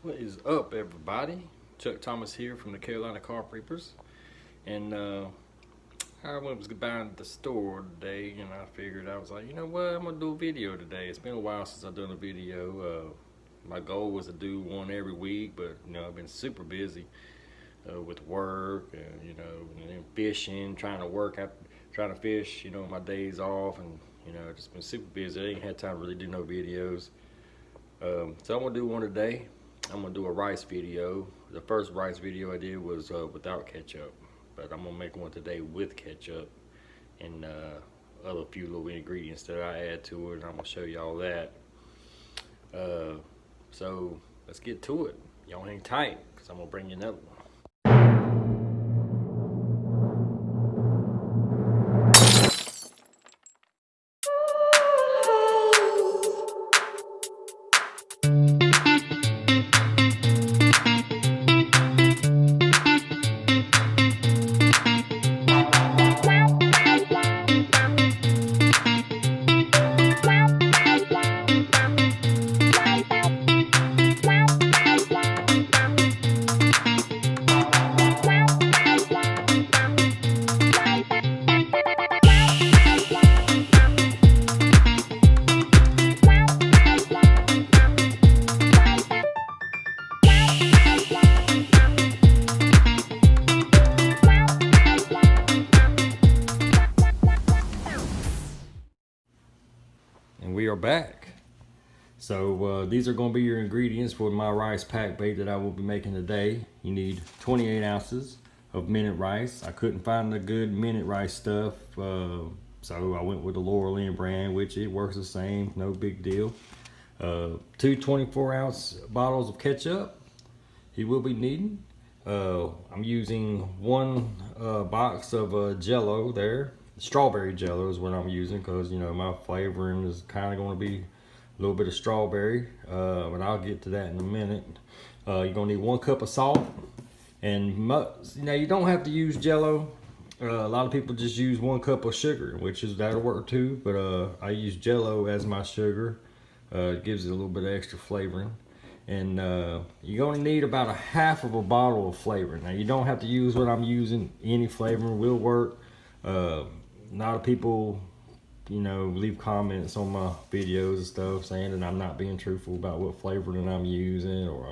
What is up, everybody? Chuck Thomas here from the Carolina Carp Reapers, and I was buying at the store today, and I figured I was like, you know what, I'm gonna do a video today. It's been a while since I've done a video. My goal was to do one every week, but I've been super busy with work, and and then fishing, trying to work out, trying to fish, my days off, and just been super busy. I ain't had time to really do no videos. So I'm gonna do one today. I'm gonna do a rice video. The first rice video I did was without ketchup, but I'm gonna make one today with ketchup and other few little ingredients that I add to it, and I'm gonna show y'all that. So let's get to it. Y'all hang tight, cause I'm gonna bring you another one. And we are back. So these are going to be your ingredients for my rice pack bait that I will be making today. You need 28 ounces of minute rice. I couldn't find the good minute rice stuff, so I went with the Laurel Lynn brand, which it works the same, no big deal. Two 24-ounce bottles of ketchup you will be needing. I'm using one box of Jello there. Strawberry Jello is what I'm using because my flavoring is kind of going to be a little bit of strawberry, but I'll get to that in a minute. You're gonna need 1 cup of salt, and you don't have to use Jello. A lot of people just use 1 cup of sugar, that'll work too, but I use Jello as my sugar. It gives it a little bit of extra flavoring. And you're going to need about a half of a bottle of flavor. Now you don't have to use what I'm using. Any flavor will work. A lot of people, leave comments on my videos and stuff saying that I'm not being truthful about what flavor that I'm using, or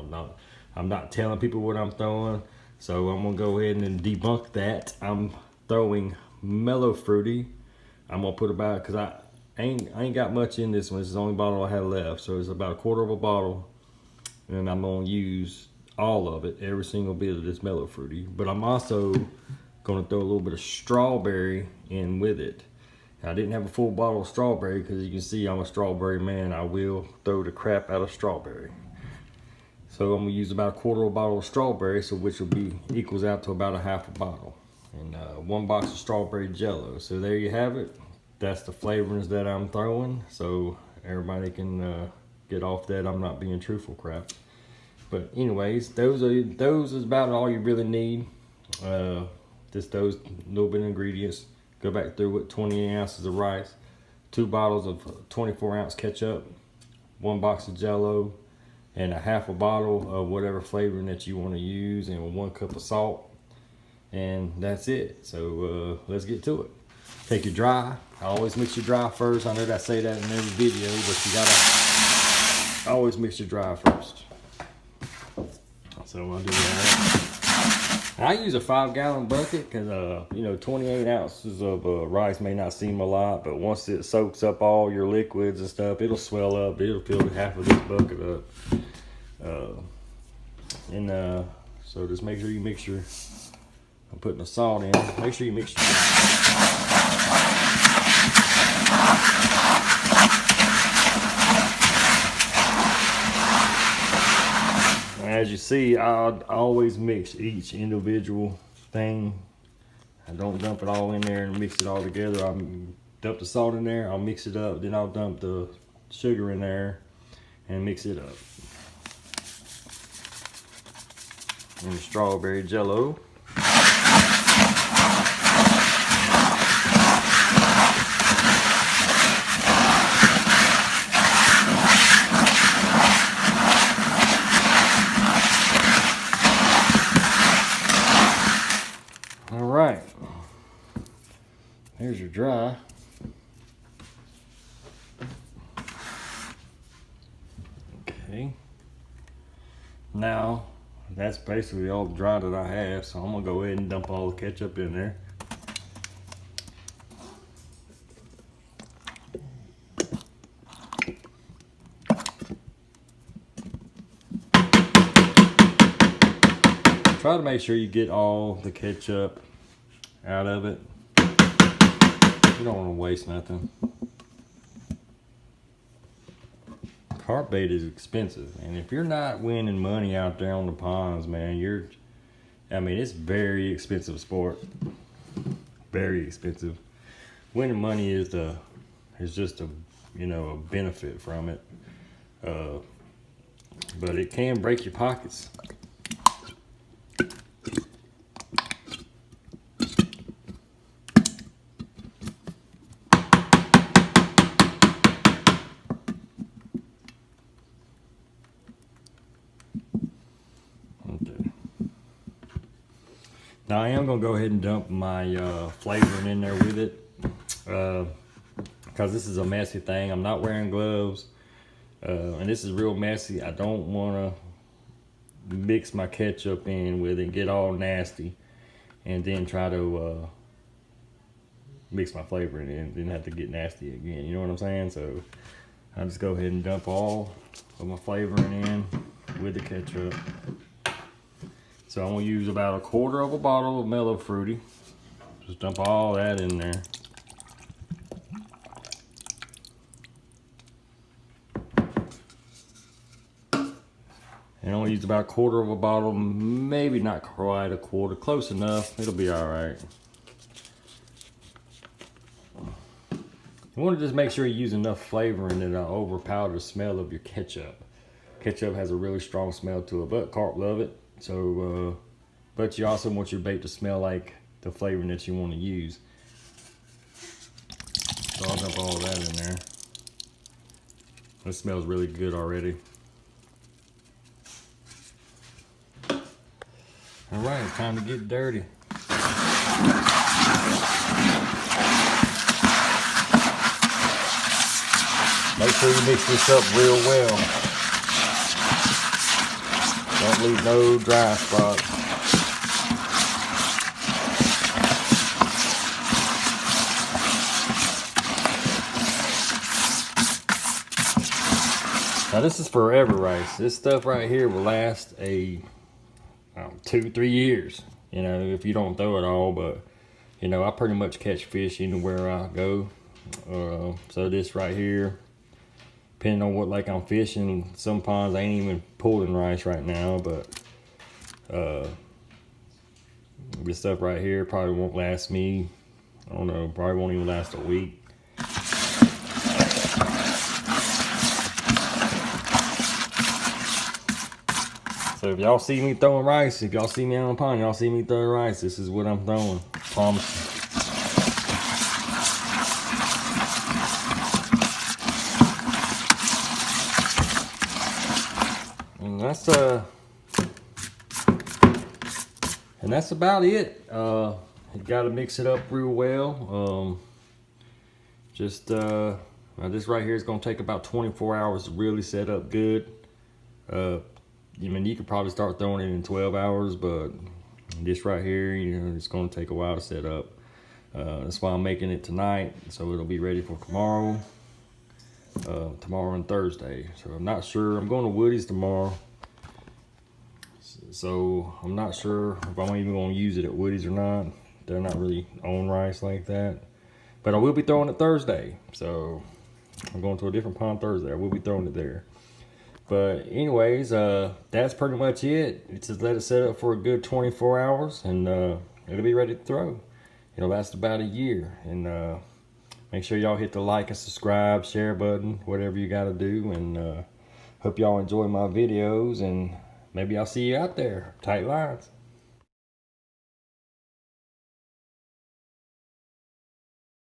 I'm not telling people what I'm throwing. So I'm gonna go ahead and debunk that. I'm throwing Mellow Fruity. I'm gonna put about, cause I ain't got much in this one. This is the only bottle I had left, so it's about 1/4 of a bottle. And I'm gonna use all of it, every single bit of this Mellow Fruity. But I'm also gonna throw a little bit of strawberry in with it. I didn't have a full bottle of strawberry because you can see I'm a strawberry man. I will throw the crap out of strawberry. So I'm gonna use about 1/4 of a bottle of strawberry, so which will be equals out to about a half a bottle. And 1 box of strawberry Jello. So there you have it. That's the flavorings that I'm throwing. So everybody can get off that I'm not being truthful crap. But anyways, those is about all you really need. Just those little bit of ingredients. Go back through with 28 ounces of rice, 2 bottles of 24-ounce ketchup, 1 box of Jello, and a half a bottle of whatever flavoring that you want to use, and 1 cup of salt. And that's it. So let's get to it. Take your dry. I always mix your dry first. I know that I say that in every video, but you gotta always mix your dry first. So I'll do that. I use a 5-gallon bucket because 28 ounces of rice may not seem a lot, but once it soaks up all your liquids and stuff, it'll swell up. It'll fill half of this bucket up. So just make sure you mix your. I'm putting the salt in. Make sure you mix your. As you see, I always mix each individual thing. I don't dump it all in there and mix it all together. I'll dump the salt in there, I'll mix it up, then I'll dump the sugar in there and mix it up. And the strawberry Jello. There's your dry. Okay. Now, that's basically all the dry that I have, so I'm gonna go ahead and dump all the ketchup in there. Try to make sure you get all the ketchup out of it. You don't want to waste nothing. Carp bait is expensive, and if you're not winning money out there on the ponds, man, I mean, it's very expensive sport. Very expensive. Winning money is just a, you know, a benefit from it. But it can break your pockets. Now I am gonna go ahead and dump my flavoring in there with it, because this is a messy thing. I'm not wearing gloves, and this is real messy. I don't wanna mix my ketchup in with it, get all nasty, and then try to mix my flavoring in, then have to get nasty again. You know what I'm saying? So I'll just go ahead and dump all of my flavoring in with the ketchup. So I'm gonna use about 1/4 of a bottle of Mellow Fruity. Just dump all that in there. And I'm gonna use about 1/4 of a bottle, maybe not quite 1/4, close enough. It'll be all right. You wanna just make sure you use enough flavoring that don't overpower the smell of your ketchup. Ketchup has a really strong smell to it, but carp love it. So, but you also want your bait to smell like the flavoring that you want to use. So I'll dump all of that in there. It smells really good already. All right, it's time to get dirty. Make sure you mix this up real well. Don't leave no dry spots. Now this is forever rice. This stuff right here will last 2-3 years, you know, if you don't throw it all. But you know, I pretty much catch fish anywhere I go. So this right here, depending on what lake I'm fishing, some ponds I ain't even pulling rice right now, but this stuff right here probably won't last me, I don't know, probably won't even last a week. So if y'all see me throwing rice, if y'all see me on the pond, y'all see me throwing rice, this is what I'm throwing, I promise you. And that's about it. You got to mix it up real well. This right here is going to take about 24 hours to really set up good. I mean, you could probably start throwing it in 12 hours, but this right here, you know, it's going to take a while to set up. That's why I'm making it tonight, so it'll be ready for tomorrow. Tomorrow and Thursday. So I'm not sure. I'm going to Woody's tomorrow. So I'm not sure if I'm even going to use it at Woody's or not. They're not really on rice like that. But I will be throwing it Thursday. So I'm going to a different pond Thursday. I will be throwing it there. But anyways, that's pretty much it. It's just let it set up for a good 24 hours and it'll be ready to throw. It'll last about a year. And make sure y'all hit the like and subscribe, share button, whatever you got to do. And hope y'all enjoy my videos, and maybe I'll see you out there. Tight lines.